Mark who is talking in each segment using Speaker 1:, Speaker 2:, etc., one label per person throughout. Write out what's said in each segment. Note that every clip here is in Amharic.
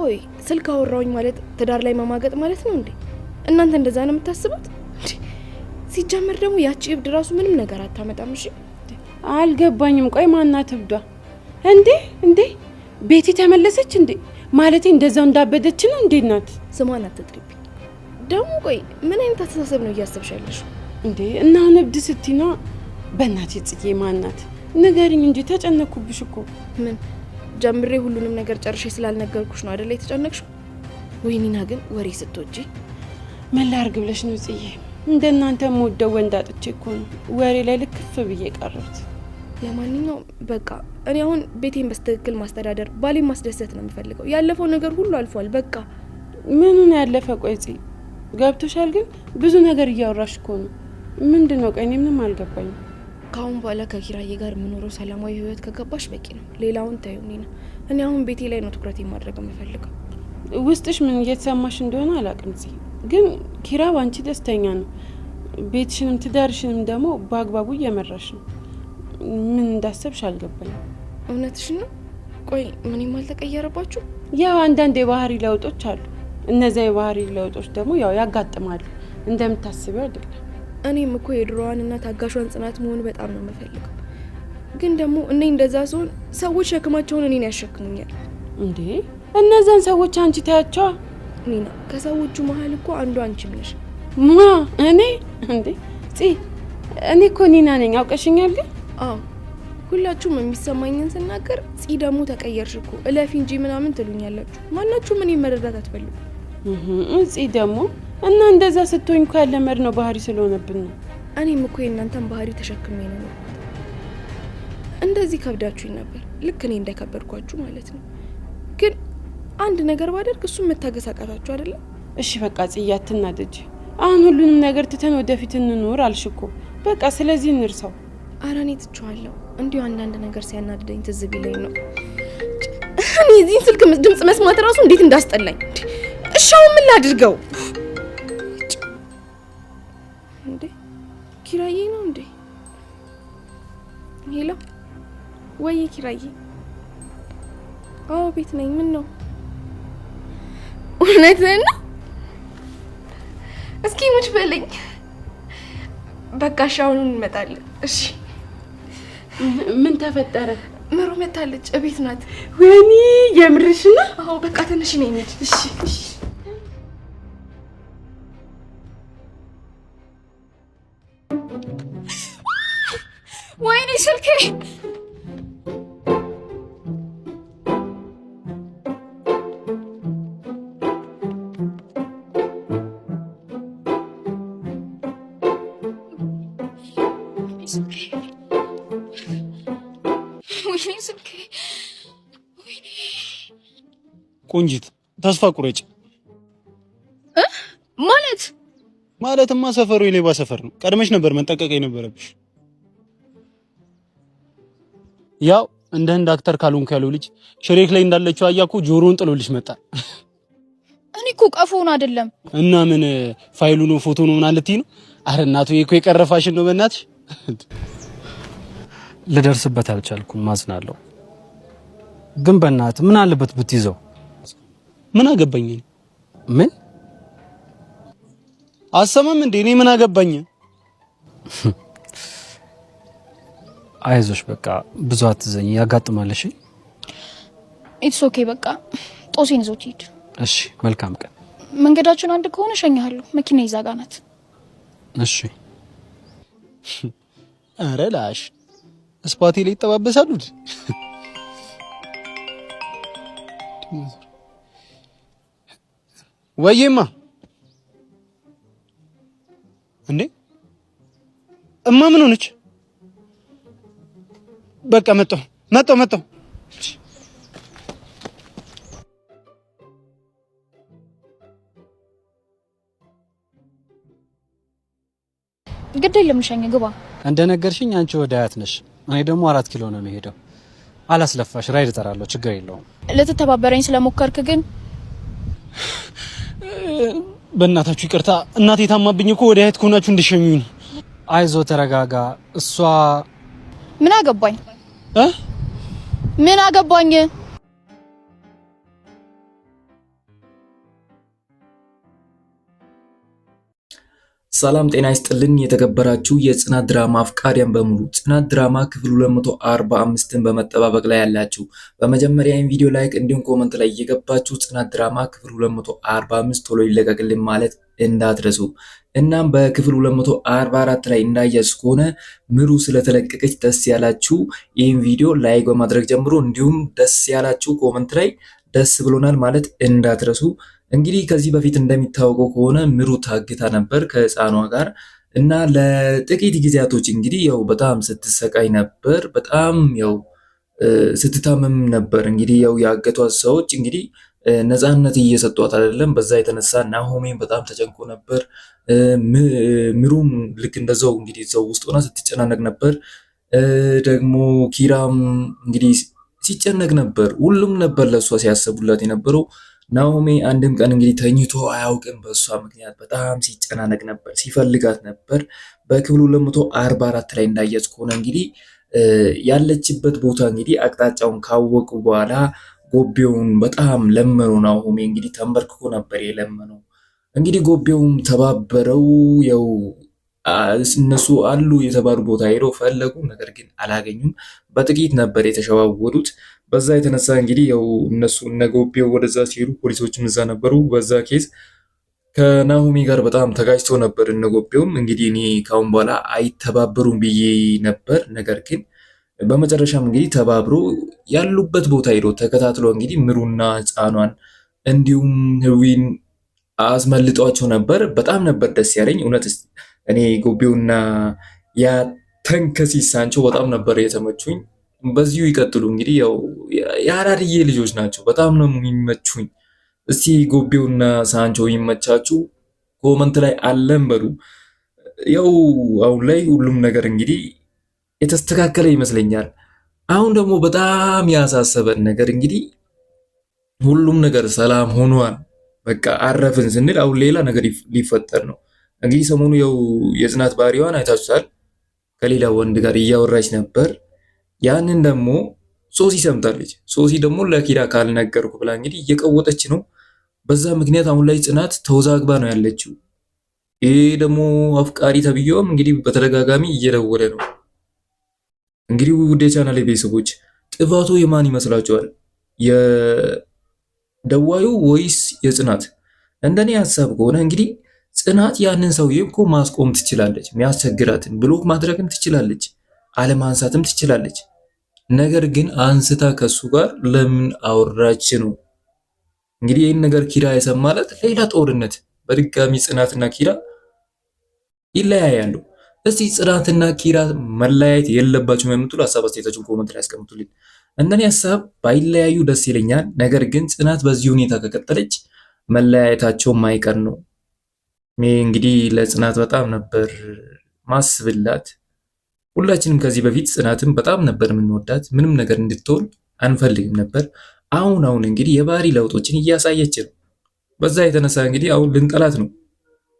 Speaker 1: ቆይ ስልክ አወራውኝ ማለት ትዳር ላይ መማገጥ ማለት ነው እንዴ? እናንተ እንደዛ ነው የምታስቡት? ሲጀመር ደግሞ ያቺ እብድ ራሱ ምንም ነገር አታመጣም። እሺ
Speaker 2: አልገባኝም። ቆይ ማናት እብዷ? እንዴ ቤቲ ተመለሰች እንዴ? ማለቴ እንደዛው እንዳበደች ነው እንዴ? ናት
Speaker 1: ስሟን አትጥሪብኝ ደግሞ። ቆይ ምን አይነት አስተሳሰብ ነው እያሰብሻለሽ
Speaker 2: እንዴ? እና አሁን እብድ ስትይ ነው? በእናትህ ጽጌ ማናት ንገሪኝ እንጂ ተጨነኩብሽ እኮ። ምን
Speaker 1: ጀምሬ ሁሉንም ነገር ጨርሼ ስላልነገርኩሽ ነው አይደል የተጨነቅሽው? ወይኒና ግን ወሬ ስትወጂ
Speaker 2: ምን ላድርግ ብለሽ ነው ጽጌ? እንደናንተ የምወደው ወንድ አጥቼ እኮ ነው ወሬ ላይ ልክፍ ብዬ ቀረሁት።
Speaker 1: ለማንኛውም በቃ እኔ አሁን ቤቴን በስትክክል ማስተዳደር፣ ባሌን ማስደሰት ነው የምፈልገው። ያለፈው ነገር ሁሉ አልፏል በቃ።
Speaker 2: ምኑን ያለፈ? ቆይ ጽጌ ገብቶሻል? ግን ብዙ ነገር እያወራሽ እኮ ነው። ምንድነው? ቆይ እኔ ምንም አልገባኝም።
Speaker 1: ካሁን በኋላ ከኪራዬ ጋር የምኖረው ሰላማዊ ህይወት ከገባሽ በቂ ነው። ሌላውን ታዩ ኒና። እኔ አሁን ቤቴ ላይ ነው ትኩረቴን ማድረግ የምፈልገው።
Speaker 2: ውስጥሽ ምን እየተሰማሽ እንደሆነ አላውቅም ጽጌ፣ ግን ኪራ ባንቺ ደስተኛ ነው። ቤትሽንም ትዳርሽንም ደግሞ በአግባቡ እየመራሽ ነው። ምን እንዳሰብሽ አልገባኝም።
Speaker 1: እውነትሽን ነው? ቆይ ምንም አልተቀየረባችሁ?
Speaker 2: ያው አንዳንድ የባህሪ ለውጦች አሉ። እነዚያ የባህሪ ለውጦች ደግሞ ያው ያጋጥማሉ። እንደምታስቢው አይደለም።
Speaker 1: እኔም እኮ የድሮዋንና ታጋሿን ጽናት መሆን በጣም ነው የምፈልገው። ግን ደግሞ እኔ እንደዛ ሲሆን ሰዎች ሸክማቸውን እኔን ያሸክሙኛል።
Speaker 2: እንዴ እነዛን ሰዎች አንቺ ታያቸዋ
Speaker 1: ኒና። ከሰዎቹ መሀል እኮ አንዱ አንቺም ነሽ።
Speaker 2: ማ እኔ? እንዴ እኔ እኮ ኒና ነኝ። አውቀሽኛል? ግን
Speaker 1: አዎ ሁላችሁም የሚሰማኝን ስናገር ጺ ደግሞ ተቀየርሽ እኮ እለፊ እንጂ ምናምን ትሉኛላችሁ። ማናችሁም እኔን መረዳት አትፈልጉ።
Speaker 2: ጺ ደግሞ እና እንደዛ ስትሆኝ እኮ ያለመድ ነው ባህሪ ስለሆነብን ነው።
Speaker 1: እኔም እኮ የእናንተን ባህሪ ተሸክሜ ነው። እንደዚህ ከብዳችሁኝ ነበር፣ ልክ እኔ እንደከበድኳችሁ ማለት ነው። ግን አንድ ነገር ባደርግ እሱም መታገስ አቃታችሁ አይደለም?
Speaker 2: እሺ በቃ ጽዬ አትናደጂ። አሁን ሁሉንም ነገር ትተን ወደፊት እንኖር አልሽ እኮ። በቃ ስለዚህ እንርሳው።
Speaker 1: ኧረ እኔ ትቼዋለሁ። እንዲሁ አንዳንድ ነገር ሲያናድደኝ ትዝ ቢለኝ ነው። እኔ እዚህን ስልክ ድምጽ መስማት ራሱ እንዴት እንዳስጠላኝ። እሺ አሁን ምን ላድርገው? እንዴ ኪራዬ ነው እንዴ? ሄሎ ወይ ኪራዬ? አዎ ቤት ነኝ። ምን ነው? እውነትህን ነው? እስኪ ሙች በለኝ። በቃ እሺ አሁን እንመጣለን። እሺ
Speaker 2: ምን ተፈጠረ?
Speaker 1: ምሩ መታለች፣ እቤት ናት።
Speaker 2: ወይኔ የምርሽ ነው?
Speaker 1: አዎ በቃ ትንሽ ነኝ ነኝ። እሺ እሺ ወይኔ ስልኬ!
Speaker 3: ቆንጂት ተስፋ ቁረጭ። ማለትማ ሰፈሩ የሌባ ሰፈር ነው። ቀድመሽ ነበር መጠንቀቅ የነበረብሽ። ያው እንደ ህንድ አክተር ካልሆንክ ያለው ልጅ ሽሬክ ላይ እንዳለችው አያኩ ጆሮን ጥሎልሽ መጣ።
Speaker 4: እኔ እኮ ቀፎን አይደለም።
Speaker 3: እና ምን ፋይሉ ነው ፎቶ ነው ምን አለትይ ነው? አረ እናቱ እኮ የቀረፋሽን ነው በእናትሽ።
Speaker 5: ልደርስበት አልቻልኩም፣ ማዝናለሁ። ግን በእናት ምን አለበት ብትይዘው?
Speaker 3: ምን አገባኝ?
Speaker 5: ምን
Speaker 3: አሰማም እንዴ? እኔ ምን አገባኝ?
Speaker 5: አይዞሽ በቃ ብዙ አትዘኝ፣ ያጋጥማል። እሺ
Speaker 4: ኢትስ ኦኬ በቃ ጦሴን ይዞት ሂድ።
Speaker 5: እሺ መልካም ቀን።
Speaker 4: መንገዳችን አንድ ከሆነ ሸኛለሁ፣ መኪና ይዛጋ ናት።
Speaker 5: እሺ
Speaker 3: አረ ላሽ ስፓቲ ላይ ይጠባበሳሉ። ወይማ እንዴ እማ ምን ሆነች? በቃ መጣሁ።
Speaker 4: ግድ የለም ልሸኝ ግባ።
Speaker 5: እንደነገርሽኝ አንቺ ወደ አያት ነሽ፣ እኔ ደግሞ 4 ኪሎ ነው የምሄደው። አላስለፋሽ፣ ራይድ እጠራለሁ፣ ችግር የለውም።
Speaker 4: ልትተባበረኝ ስለሞከርክ ግን
Speaker 3: በእናታችሁ ይቅርታ። እናቴ ታማብኝ እኮ ወደ አያት ከሆናችሁ እንድሸኙኝ።
Speaker 5: አይዞ ተረጋጋ። እሷ
Speaker 4: ምን አገባኝ? ምን አገባኝ?
Speaker 6: ሰላም ጤና ይስጥልን የተከበራችሁ የጽናት ድራማ አፍቃሪያን በሙሉ ጽናት ድራማ ክፍል 245ን በመጠባበቅ ላይ ያላችሁ በመጀመሪያ ይህን ቪዲዮ ላይክ እንዲሁም ኮመንት ላይ እየገባችሁ ጽናት ድራማ ክፍል 245 ቶሎ ይለቀቅልን ማለት እንዳትረሱ። እናም በክፍል 244 ላይ እንዳያችሁ ከሆነ ምሩ ስለተለቀቀች ደስ ያላችሁ ይህን ቪዲዮ ላይክ በማድረግ ጀምሮ እንዲሁም ደስ ያላችሁ ኮመንት ላይ ደስ ብሎናል ማለት እንዳትረሱ። እንግዲህ ከዚህ በፊት እንደሚታወቀው ከሆነ ምሩ ታግታ ነበር ከህፃኗ ጋር እና ለጥቂት ጊዜያቶች እንግዲህ ያው በጣም ስትሰቃይ ነበር። በጣም ያው ስትታመም ነበር። እንግዲህ ያው ያገቷት ሰዎች እንግዲህ ነፃነት እየሰጧት አይደለም። በዛ የተነሳ ናሆሜን በጣም ተጨንቆ ነበር። ምሩም ልክ እንደዛው እንግዲህ እዛው ውስጥ ሆና ስትጨናነቅ ነበር። ደግሞ ኪራም እንግዲህ ሲጨነቅ ነበር። ሁሉም ነበር ለእሷ ሲያስቡላት የነበረው። ናኦሚ አንድም ቀን እንግዲህ ተኝቶ አያውቅም። በእሷ ምክንያት በጣም ሲጨናነቅ ነበር፣ ሲፈልጋት ነበር። በክፍሉ 244 ላይ እንዳየች ከሆነ እንግዲህ ያለችበት ቦታ እንግዲህ አቅጣጫውን ካወቁ በኋላ ጎቤውን በጣም ለመነው። ናኦሚ እንግዲህ ተንበርክኮ ነበር የለመነው። እንግዲህ ጎቤውም ተባበረው። ያው እነሱ አሉ የተባሉ ቦታ ሄደው ፈለጉ፣ ነገር ግን አላገኙም። በጥቂት ነበር የተሸዋወዱት። በዛ የተነሳ እንግዲህ ያው እነሱ ጎቤው ወደዛ ሲሄዱ ፖሊሶችም እዛ ነበሩ። በዛ ኬዝ ከናሆሚ ጋር በጣም ተጋጭቶ ነበር። ጎቤውም እንግዲህ እኔ ካሁን በኋላ አይተባበሩም ብዬ ነበር። ነገር ግን በመጨረሻም እንግዲህ ተባብሮ ያሉበት ቦታ ሄዶ ተከታትሎ እንግዲህ ምሩና ሕፃኗን እንዲሁም ህዊን አስመልጧቸው ነበር። በጣም ነበር ደስ ያለኝ እውነት። እኔ ጎቤውና ያ ተንከሲስ ሳንቾ በጣም ነበር የተመቹኝ። በዚሁ ይቀጥሉ። እንግዲህ ያው የአራድዬ ልጆች ናቸው፣ በጣም ነው የሚመቹኝ። እስቲ ጎቤውና ሳንቾ ይመቻችሁ፣ ኮመንት ላይ አለን በሉ። ያው አሁን ላይ ሁሉም ነገር እንግዲህ የተስተካከለ ይመስለኛል። አሁን ደግሞ በጣም ያሳሰበን ነገር እንግዲህ ሁሉም ነገር ሰላም ሆኗል። በቃ አረፍን ስንል አሁን ሌላ ነገር ሊፈጠር ነው። እንግዲህ ሰሞኑ ያው የጽናት ባህሪዋን አይታችኋል። ከሌላ ወንድ ጋር እያወራች ነበር። ያንን ደግሞ ሶሲ ሰምታለች። ሶሲ ደግሞ ለኪራ ካልነገርኩ ብላ እንግዲህ እየቀወጠች ነው። በዛ ምክንያት አሁን ላይ ጽናት ተወዛግባ ነው ያለችው። ይሄ ደግሞ አፍቃሪ ተብዬውም እንግዲህ በተደጋጋሚ እየደወለ ነው። እንግዲህ ውድ የቻናሌ ቤተሰቦች ጥፋቱ የማን ይመስላችኋል? የደዋዩ ወይስ የጽናት? እንደኔ ሀሳብ ከሆነ እንግዲህ ጽናት ያንን ሰውዬ እኮ ማስቆም ትችላለች። የሚያስቸግራትን ብሎክ ማድረግም ትችላለች፣ አለማንሳትም ትችላለች። ነገር ግን አንስታ ከሱ ጋር ለምን አወራች ነው እንግዲህ። ይህን ነገር ኪራ የሰማለት ሌላ ጦርነት፣ በድጋሚ ጽናትና ኪራ ይለያያሉ። እስቲ ጽናትና ኪራ መለያየት የለባቸውም የምትሉ ሀሳብ አስተያየታችሁን ኮመንት ላይ አስቀምጡልኝ። እንደኔ ሀሳብ ባይለያዩ ደስ ይለኛል። ነገር ግን ጽናት በዚህ ሁኔታ ከቀጠለች መለያየታቸው ማይቀር ነው። እኔ እንግዲህ ለጽናት በጣም ነበር ማስብላት። ሁላችንም ከዚህ በፊት ጽናትን በጣም ነበር የምንወዳት፣ ምንም ነገር እንድትሆን አንፈልግም ነበር። አሁን እንግዲህ የባህሪ ለውጦችን እያሳየች ነው። በዛ የተነሳ እንግዲህ አሁን ልንጠላት ነው።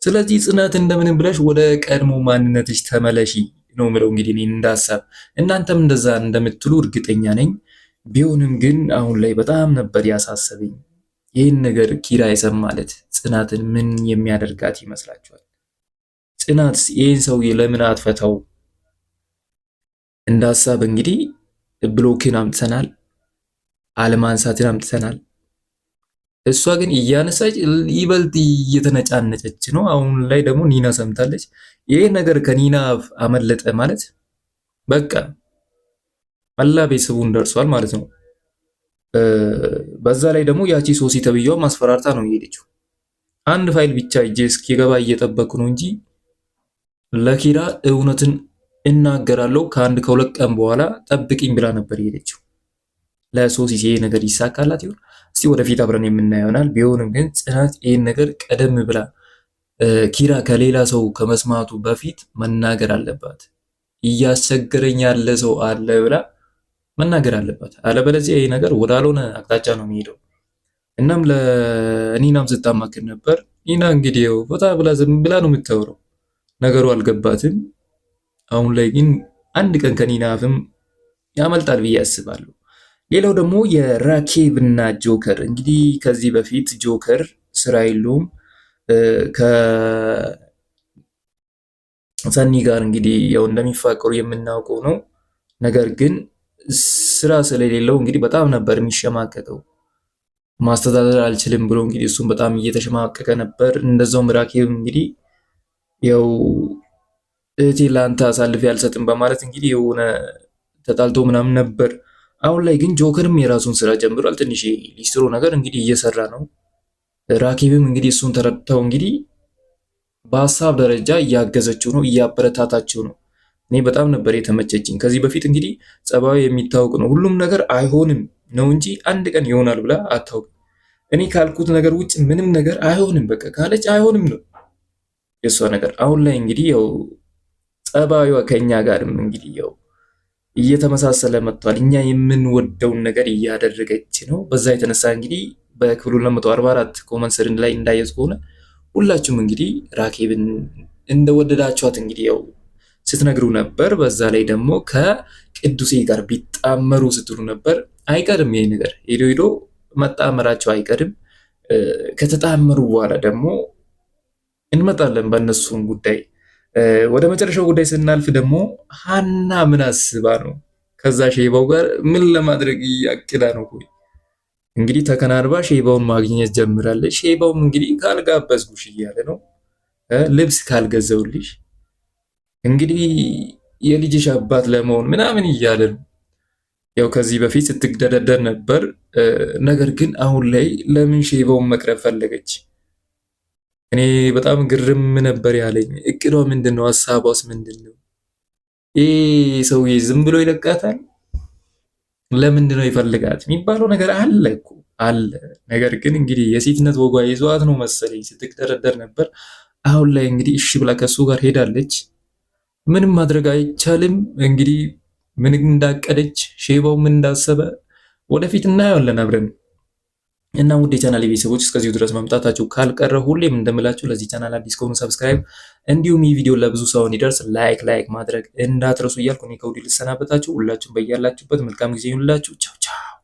Speaker 6: ስለዚህ ጽናት እንደምንም ብለሽ ወደ ቀድሞ ማንነትሽ ተመለሺ ነው ምለው። እንግዲህ እኔ እንዳሳብ እናንተም እንደዛ እንደምትሉ እርግጠኛ ነኝ። ቢሆንም ግን አሁን ላይ በጣም ነበር ያሳሰበኝ ይህን ነገር ኪራ የሰማለት ጽናትን ምን የሚያደርጋት ይመስላችኋል? ጽናት ይህን ሰውዬ ለምን አትፈታው? እንደ ሀሳብ እንግዲህ ብሎክን አምጥተናል፣ አለማንሳትን አምጥተናል። እሷ ግን እያነሳች ይበልጥ እየተነጫነጨች ነው። አሁን ላይ ደግሞ ኒና ሰምታለች። ይህ ነገር ከኒና አመለጠ ማለት በቃ መላ ቤተሰቡን ደርሷል ማለት ነው። በዛ ላይ ደግሞ ያቺ ሶሲ ተብዬዋ ማስፈራርታ ነው የሄደችው። አንድ ፋይል ብቻ እጄ እስኪገባ እየጠበቅኩ ነው እንጂ ለኪራ እውነትን እናገራለሁ ከአንድ ከሁለት ቀን በኋላ ጠብቂኝ ብላ ነበር የሄደችው። ለሶሲ ይሄ ነገር ይሳካላት ይሆን? እስቲ ወደፊት አብረን የምናየው ይሆናል። ቢሆንም ግን ጽናት ይሄን ነገር ቀደም ብላ ኪራ ከሌላ ሰው ከመስማቱ በፊት መናገር አለባት። እያስቸገረኝ ያለ ሰው አለ ብላ መናገር አለባት። አለበለዚያ ይሄ ነገር ወዳልሆነ አቅጣጫ ነው የሚሄደው። እናም ለኒናም ስታማክር ነበር። ኒና እንግዲህ ቦታ ብላ ዝም ብላ ነው የምታወራው፣ ነገሩ አልገባትም። አሁን ላይ ግን አንድ ቀን ከኒና አፍም ያመልጣል ብዬ አስባለሁ። ሌላው ደግሞ የራኬብ እና ጆከር እንግዲህ ከዚህ በፊት ጆከር ስራ የለውም ሰኒ ጋር እንግዲህ ያው እንደሚፋቀሩ የምናውቀው ነው። ነገር ግን ስራ ስለሌለው እንግዲህ በጣም ነበር የሚሸማቀቀው። ማስተዳደር አልችልም ብሎ እንግዲህ እሱም በጣም እየተሸማቀቀ ነበር። እንደዛውም ራኬብ እንግዲህ ያው እህቴ ለአንተ አሳልፌ አልሰጥም በማለት እንግዲህ የሆነ ተጣልቶ ምናምን ነበር። አሁን ላይ ግን ጆከርም የራሱን ስራ ጀምሯል። ትንሽ ሊስትሮ ነገር እንግዲህ እየሰራ ነው። ራኬብም እንግዲህ እሱን ተረድተው እንግዲህ በሀሳብ ደረጃ እያገዘችው ነው፣ እያበረታታችው ነው። እኔ በጣም ነበር የተመቸችኝ። ከዚህ በፊት እንግዲህ ጸባዩ የሚታወቅ ነው። ሁሉም ነገር አይሆንም ነው እንጂ አንድ ቀን ይሆናል ብላ አታውቅም። እኔ ካልኩት ነገር ውጭ ምንም ነገር አይሆንም በቃ ካለች አይሆንም ነው የእሷ ነገር። አሁን ላይ እንግዲህ ያው ጸባዩዋ ከኛ ጋርም እንግዲህ ያው እየተመሳሰለ መጥቷል። እኛ የምንወደውን ነገር እያደረገች ነው። በዛ የተነሳ እንግዲህ በክፍሉ 244 ኮመንት ስር ላይ እንዳየት ከሆነ ሁላችሁም እንግዲህ ራኬብን እንደወደዳችኋት እንግዲህ ያው ስትነግሩ ነበር። በዛ ላይ ደግሞ ከቅዱሴ ጋር ቢጣመሩ ስትሉ ነበር። አይቀርም ይሄ ነገር ሄዶ ሄዶ መጣመራቸው አይቀርም። ከተጣመሩ በኋላ ደግሞ እንመጣለን በእነሱን ጉዳይ። ወደ መጨረሻው ጉዳይ ስናልፍ ደግሞ ሀና ምን አስባ ነው ከዛ ሼባው ጋር ምን ለማድረግ ያቅዳ ነው? እንግዲህ ተከናንባ ሼባውን ማግኘት ጀምራለች። ሼባውም እንግዲህ ካልጋበዝኩሽ እያለ ነው፣ ልብስ ካልገዘውልሽ እንግዲህ የልጅሽ አባት ለመሆን ምናምን እያለ ነው። ያው ከዚህ በፊት ስትግደረደር ነበር። ነገር ግን አሁን ላይ ለምን ሼባውን መቅረብ ፈለገች? እኔ በጣም ግርም ነበር ያለኝ። እቅዷ ምንድን ነው? ሀሳቧስ ምንድን ነው? ይህ ሰውዬ ዝም ብሎ ይለቃታል? ለምንድን ነው ይፈልጋት የሚባለው ነገር አለ እኮ አለ። ነገር ግን እንግዲህ የሴትነት ወጓ ይዟት ነው መሰለኝ ስትግደረደር ነበር። አሁን ላይ እንግዲህ እሺ ብላ ከሱ ጋር ሄዳለች። ምንም ማድረግ አይቻልም። እንግዲህ ምን እንዳቀደች ሼባው ምን እንዳሰበ ወደፊት እናየዋለን አብረን። እና ውድ የቻናል ቤተሰቦች እስከዚሁ ድረስ መምጣታችሁ ካልቀረ ሁሌም እንደምላችሁ ለዚህ ቻናል አዲስ ከሆኑ ሰብስክራይብ፣ እንዲሁም ይህ ቪዲዮ ለብዙ ሰው እንዲደርስ ላይክ ማድረግ እንዳትረሱ እያልኩ እኔ ከወዲሁ ልሰናበታችሁ። ሁላችሁም በያላችሁበት መልካም ጊዜ ይሁንላችሁ። ቻው ቻው።